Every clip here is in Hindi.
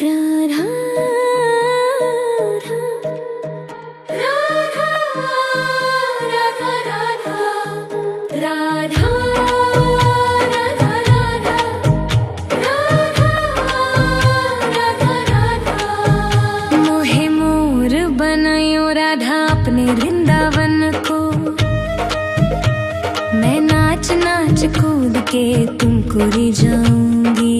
राधा राधा राधा राधा राधा मोहे मोर बनायो राधा अपने वृंदावन को। मैं नाच नाच कूद के तुमको रिझाऊंगी।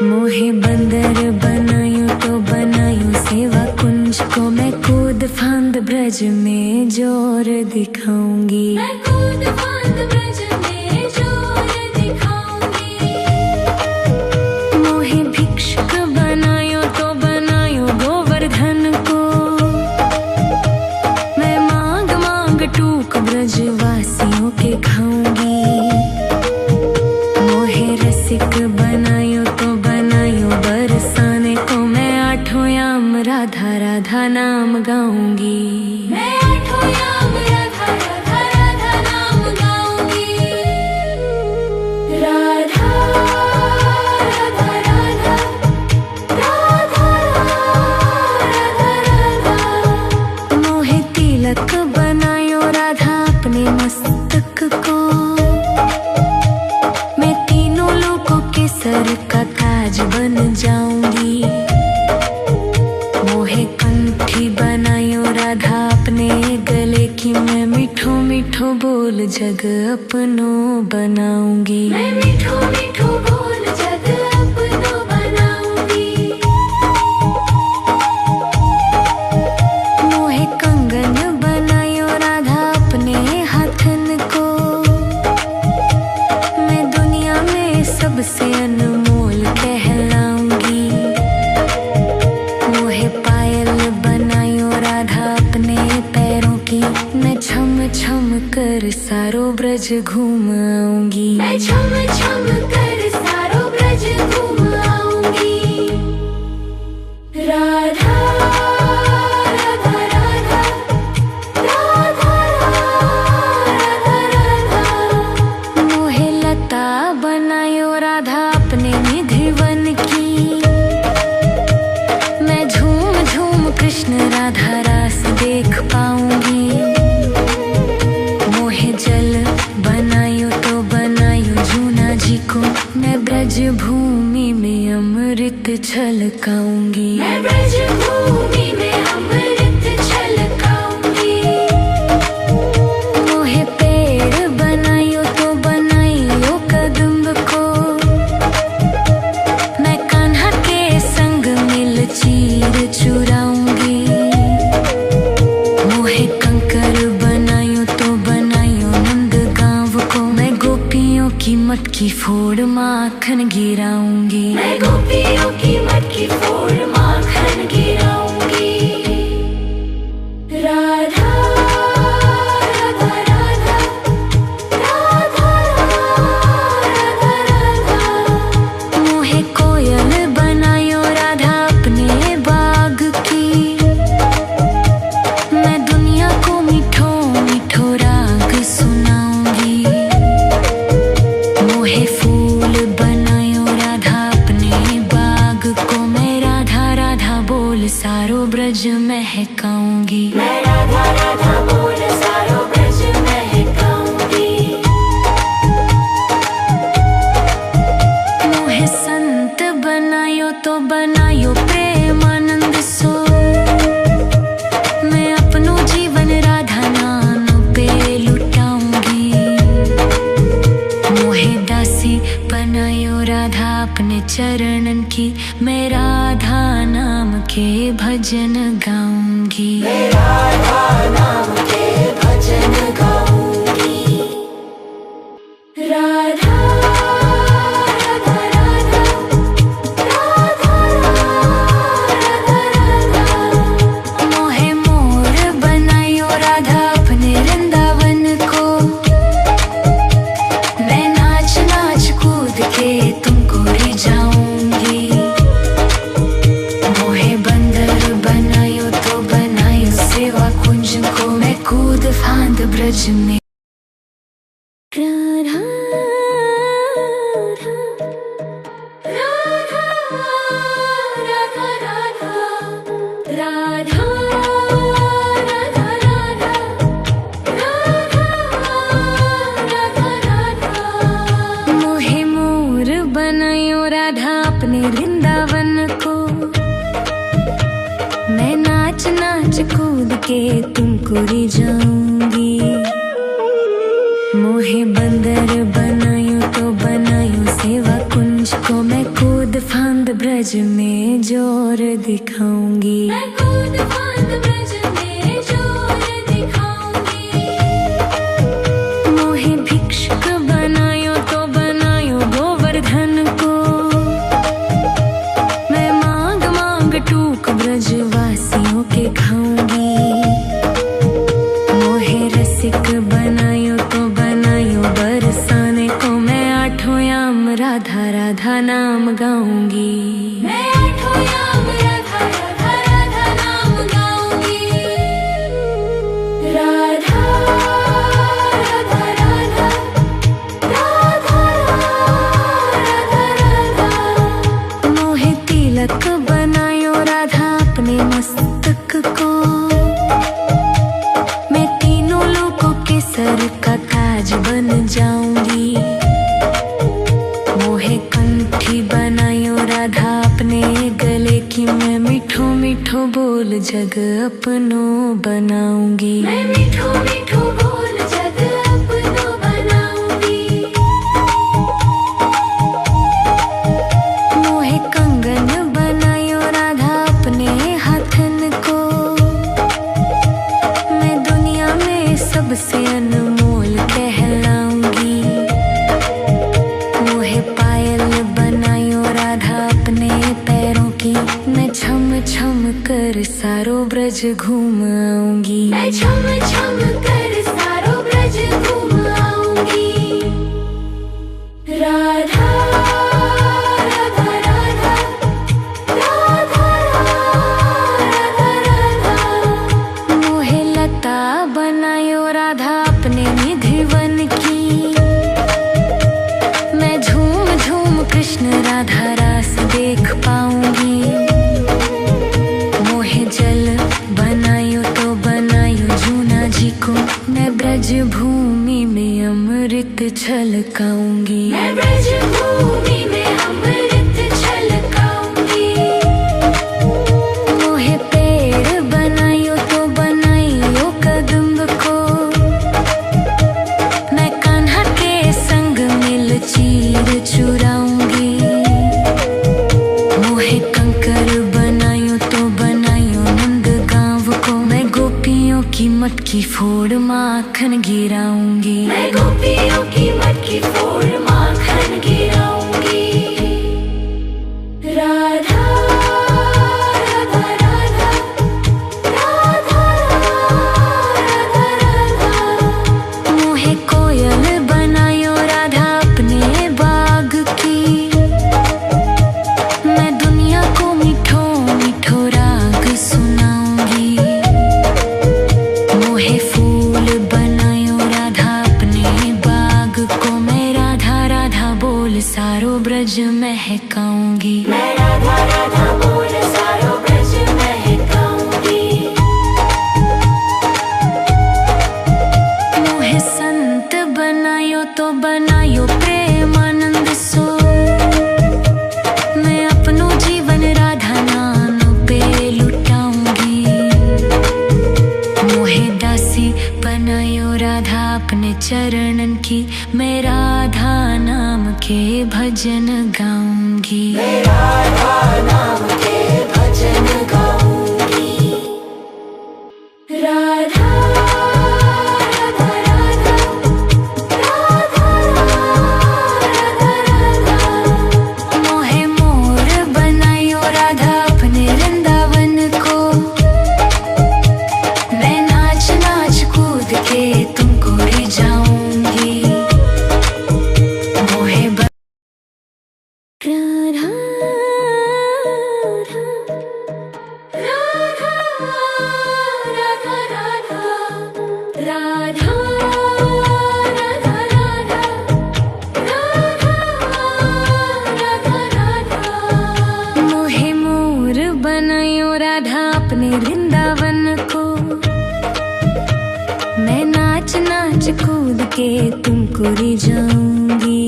मोहे बंदर बनायो तो बनायो सेवा कुंज को। मैं कूद फांद ब्रज में जोर दिखाऊंगी। मैं कूद फांद ब्रज में जोर दिखाऊंगी। मोहे भिक्षुक बनायो तो बनायो गोवर्धन को। मैं मांग मांग टूक ब्रजवासियों के खाऊंगी। मोहे रसिक बनायो तो बनायो बरसाने को। मैं आठों याम राधा राधा नाम गाऊंगी। मैं आठों याम राधा राधा राधा नाम गाऊंगी। राधा राधा राधा राधा राधा राधा। मोहे तिलक बनायो राधा अपने मस्तक को। मैं तीनों लोगों के सर का ताज बन जाऊंगी। मोहे कंठी बनायो राधा अपने गले की। मैं मीठो मीठो बोल जग अपनो बनाऊंगी। मैं मीठो मीठो बोल जग अपनो बनाऊंगी। मोहे कंगन बनायो राधा अपने हाथन को। मैं दुनिया में सबसे अनमोल कहलाऊंगी। मोहे पायल बनायो राधा अपने पैरों की। मैं छम छम कर सारो ब्रज घूम आऊंगी। मैं छम छम कर सारो ब्रज घूम आऊंगी। राधा राधा राधा राधा राधा राधा। मोहे लता बनायो राधा अपने निधिवन की। मैं झूम झूम कृष्ण राधा रास देख पाऊंगी। मोहे जल बनायो तो बनायो जूना जी को। मैं ब्रज भूमि में अमृत छलकाऊंगी। मैं ब्रज भूमि में अमृत छलकाऊंगी। मोहे पेड़ बनायो तो बनायो कदम्ब को। मैं कान्हा के संग मिल चीर चुराऊंगी। मोहे कंकर बनायो तो बनायो नंद गांव को। मैं गोपियों की मटकी फोड़ माखन गिराऊंगी। मैं गोपियों की मटकी फोड़ माखन गिराऊंगी। राधा राधा राधा राधा राधा राधा। मोहे कोयल बनायो राधा अपने बाग की। मैं दुनिया को मीठो मीठो राग सुनाऊंगी। मोहे फूल बनायो राधा अपने बाग को। मैं राधा राधा बोल सारो ब्रज महकाऊंगी। मैं राधा राधा बोल सारो ब्रज महकाऊंगी। मोहे संत बनायो तो बनायो प्रेमानंद सो। मैं अपनो जीवन राधा नाम पे लुटाऊंगी। मोहे दासी बनायो राधा अपने चरणन की। मैं राधा नाम के भजन गाऊंगी। मैं राधा नाम के भजन गाऊंगी। राधा राधा राधा राधा राधा राधा। मोहे मोर बनायो राधा अपने वृंदावन को। मैं नाच नाच कूद के तुमको रिझाऊंगी। मोहे बंदर बनायो तो बनायो सेवा कुंज को। मैं कूद फांद ब्रज में। राधा राधा राधा बनायो राधा अपने वृंदावन को। मैं नाच नाच कूद के तुमको री जाऊंगी। मोहे बंदर बनायो तो बनायो सेवा कुंज को। मैं कूद फांद ब्रज में जोर दिखाऊंगी। मैं कूद फांद ब्रज में जोर दिखाऊंगी। मोहे भिक्षुक बनायो तो बनायो गोवर्धन को। मैं मांग मांग टूक ब्रजवासियों के खाऊंगी। मोहे रसिक बनायो तो बनायो बरसाने को। मैं आठों याम राधा राधा नाम गाऊंगी। मैं आठों याम राधा राधा राधा नाम गाऊंगी। राधा राधा राधा राधा राधा राधा। मोहे तिलक बनायो राधा अपने मस्तक को। मैं तीनों लोगों के सर का ताज बन जाऊंगी। मोहे कंठी बनायो राधा अपने गले की। मैं मीठो मीठो बोल जग अपनो बनाऊंगी। मैं मीठो मीठो बोल जग अपनो बनाऊंगी। मोहे कंगन बनायो राधा अपने हाथन को। मैं दुनिया में सबसे अनमोल कहलाऊंगी। मोहे पायल बनायो राधा अपने पैरों की। मैं छम छम कर सारो ब्रज घूम आऊंगी। मैं छम छम कर सारो ब्रज घूम आऊंगी। राधा राधा राधा राधा राधा राधा। मोहे लता बनायो राधा अपने निधिवन की। मैं झूम झूम कृष्ण राधा रास देख पाऊंगी। मोहे जल बनायो तो बनायो जूना जी को। मैं ब्रज भूमि में अमृत छलकाऊंगी। मैं ब्रज भूमि में अमृत छलकाऊंगी। मोहे पेड़ बनायो तो बनायो कदम्ब को। मैं कान्हा के संग मिल चीर चुराऊंगी। मोहे कंकर बनायो तो बनायो नंद गांव को। मैं गोपियों की मटकी फोड़ माखन गिराऊंगी। मैं गोपियों की मटकी फोड़ माखन गिराऊंगी। राधा राधा राधा राधा राधा राधा। मोहे कोयल बनायो राधा अपने बाग की। मैं दुनिया को मीठो मीठो राग सुनाऊंगी। मोहे फूल बनायो राधा अपने बाग को। मैं राधा राधा बोल सारो ब्रज महकाऊंगी। मैं राधा राधा बोल सारो ब्रज महकाऊंगी। मोहे संत बनायो तो बनायो प्रेमानंद सो। मैं अपनो जीवन राधा नाम पे लुटाऊंगी। मोहे दासी बनायो राधा अपने चरणन की। मैं राधा नाम के भजन गाऊंगी। मैं राधा नाम के भजन गाऊंगी। राधा राधा राधा राधा राधा राधा। मोहे मोर बनायो राधा अपने वृंदावन को। मैं नाच नाच कूद के तुमको री जाऊंगी। मोहे राधा कूद के तुमको री जाऊंगी।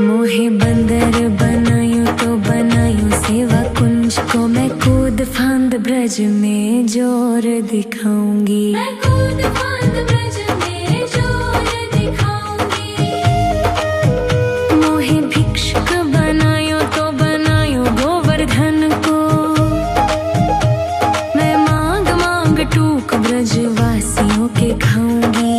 मोहे मोहे बंदर बनायो तो बनायो सेवा कुंज को मैं कूद फांद ब्रज में जोर दिखाऊंगी। मैं कूद फांद ब्रज में जोर दिखाऊंगी। मोहे भिक्षुक बनायो तो बनायो गोवर्धन को मैं मांग मांग टूक ब्रजवासियों के खाऊंगी।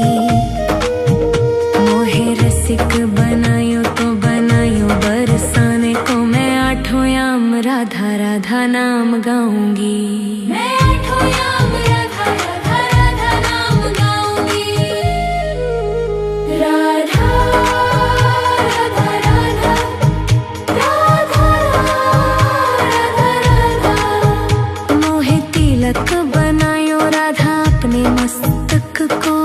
मोहे रसिक बनायो तो बनायो बरसाने को मैं आठों याम राधा राधा नाम गाऊंगी। मैं आठों याम राधा राधा राधा नाम गाऊंगी। राधा राधा राधा राधा राधा राधा। मोहे तिलक बनायो राधा अपने मस्तक को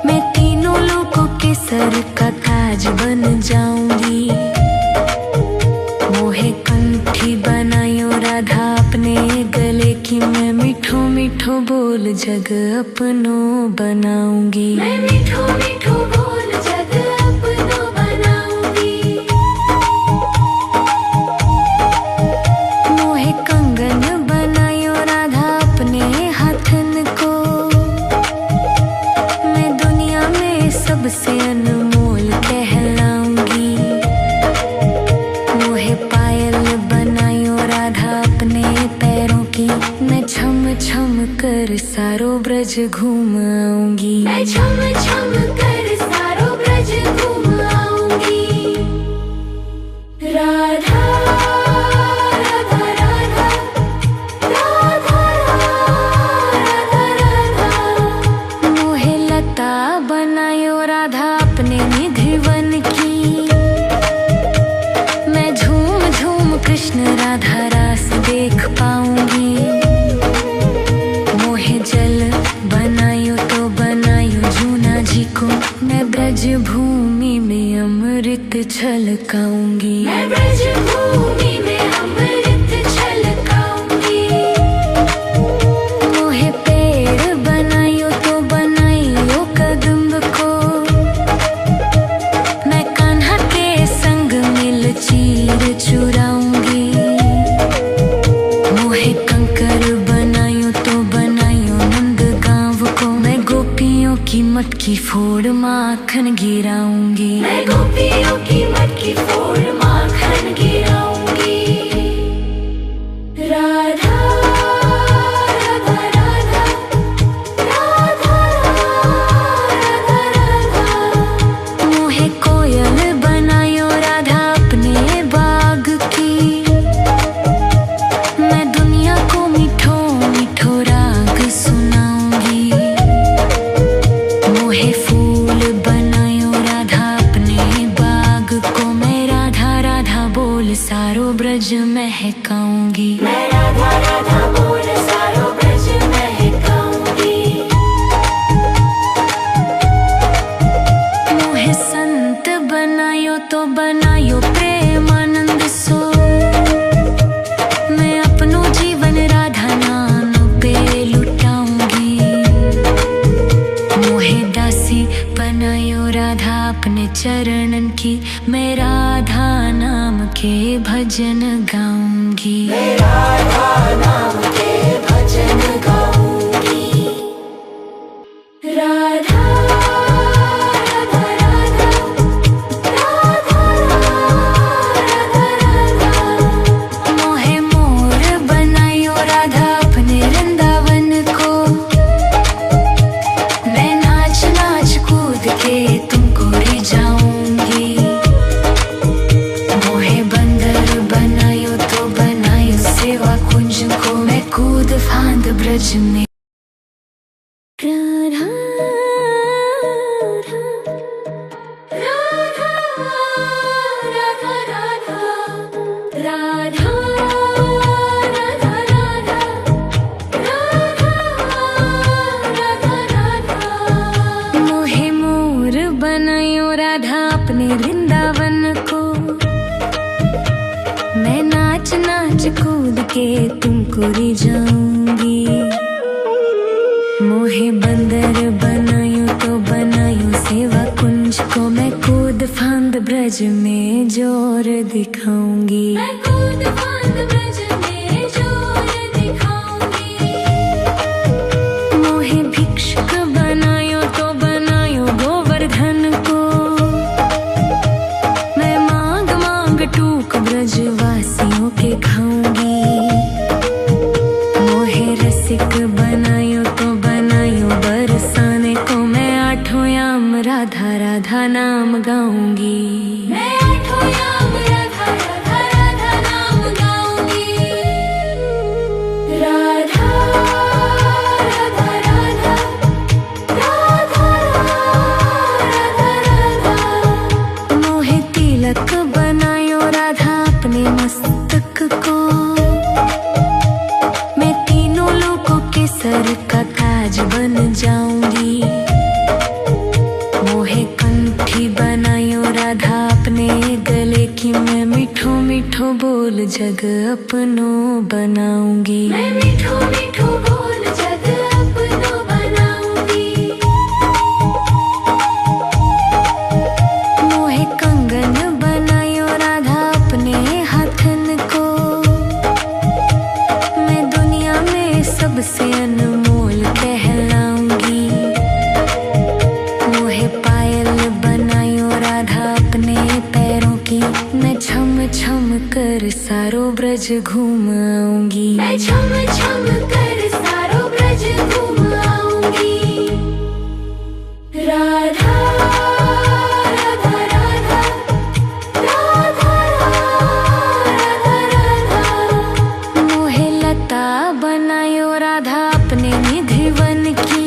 मैं तीनों लोगों के सर का ताज बन जाऊंगी। मोहे कंठी बनायो राधा अपने गले की मैं मीठो मीठो बोल जग अपनो बनाऊंगी। मैं मीठो मीठो बोल जग अपनो बनाऊंगी। मोहे कंगन बनायो राधा अपने हाथन को मैं दुनिया में सबसे अनमोल कहलाऊंगी। मोहे पायल बनायो राधा अपने पैरों की मैं छम छम कर सारो ब्रज घूम आऊंगी। मैं छम छम कर सारो ब्रज घूम आऊंगी। राधा राधा राधा राधा राधा राधा। मोहे लता बनायो राधा अपने निधिवन की मैं झूम झूम कृष्ण राधा रास देख पाऊंगी। मोहे जल बनायो तो बनायो जूना जी को मैं ब्रज भूमि में अमृत छलकाऊंगी। मैं ब्रज भूमि में अमृत छलकाऊंगी। मोहे पेड़ बनायो तो बनायो कदम्ब को मैं कान्हा के संग मिल चीर चुराऊंगी। मोहे कंकर बनायो तो बनायो नंद गांव को मैं गोपियों की मटकी फोड़ माखन गिराऊंगी। मैं गोपियों की मटकी फोड़ माखन गिराऊंगी। राधा राधा राधा राधा राधा राधा। मोहे कोयल बनायो राधा अपने बाग की मैं दुनिया को मीठो मीठो राग सुनाऊंगी। मोहे फूल बनायो राधा अपने बाग को मैं राधा राधा बोल सारो ब्रज महकाऊंगी। मैं राधा राधा बोल सारो ब्रज महकाऊंगी। मोहे संत बनायो तो बनायो प्रेमानंद सो मैं अपनो जीवन राधा नाम पे लुटाऊंगी। मोहे दासी बनायो राधा अपने चरणन की मैं राधा नाम के भजन गाऊंगी। मैं राधा नाम के भजन गाऊंगी। राधा राधा राधा राधा राधा राधा। मोहे मोर बनायो राधा अपने वृंदावन को मैं नाच नाच कूद के तुमको रिझाऊंगी। मोहे बंदर बनायो तो बनायो सेवा कुंज को मैं कूद फांद ब्रज में। राधा राधा राधा राधा राधा राधा राधा राधा। मोहे मोर बनायो राधा अपने वृंदावन को मैं नाच नाच कूद के तुमको रिझाऊंगी। मोहे बंदर बनायो तो बनायो सेवा कुंज को मैं कूद फांद ब्रज ब्रज में जोर दिखाऊंगी। मैं कूद फांद ब्रज में जोर दिखाऊंगी। मोहे भिक्षुक बनायो तो बनायो गोवर्धन को। मैं मांग मांग टूक ब्रजवासियों के खाऊंगी। मोहे रसिक बनायो तो बनायो बरसाने को। मैं आठों याम राधा राधा नाम गाऊंगी। मैं आठों याम राधा राधा राधा नाम गाऊंगी। राधा राधा राधा राधा राधा राधा। मोहे तिलक बनायो राधा अपने मस्तक को। मैं तीनों लोगों के सर का ताज बन जाऊंगी। मोहे कंठी बनायो राधा अपने गले की। मैं मीठो मीठो बोल जग अपनो बनाऊंगी। मैं मीठो मीठो बोल जग अपनो बनाऊंगी। मोहे कंगन बनायो राधा अपने हाथन को। मैं दुनिया में सबसे अनमोल कहलाऊंगी। मोहे पायल बनायो राधा अपने पैरों की। मैं छम छम कर सारो ब्रज घूम आऊंगी। मैं छम छम कर सारो ब्रज घूम आऊंगी। राधा राधा राधा राधा राधा राधा। मोहे लता बनायो राधा अपने निधि वन की।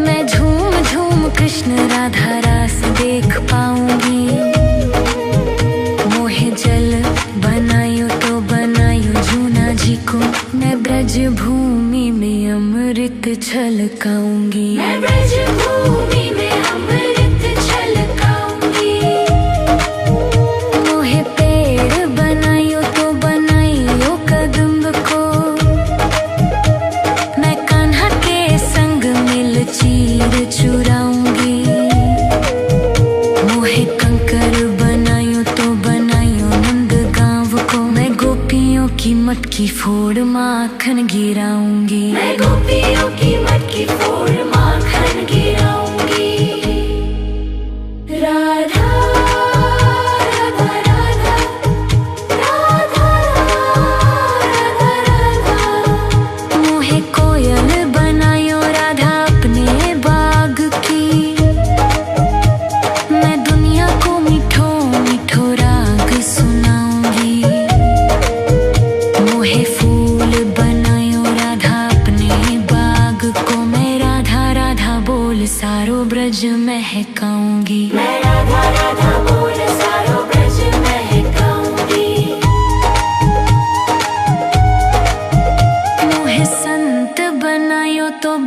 मैं झूम झूम कृष्ण राधा रास देख पाऊंगी। मोहे जल बनायो तो बनायो जूना जी को। मैं ब्रज भूमि में अमृत छलकाऊंगी। मैं ब्रज भूमि में अमृत छलकाऊंगी। मोहे पेड़ बनायो तो बनायो कदम्ब को। मैं कान्हा के संग मिल चीर चुराऊंगी। मोहे कंकर बनायो तो बनायो नंद गांव को। मैं गोपियों की मटकी फोड़ माखन गिराऊंगी।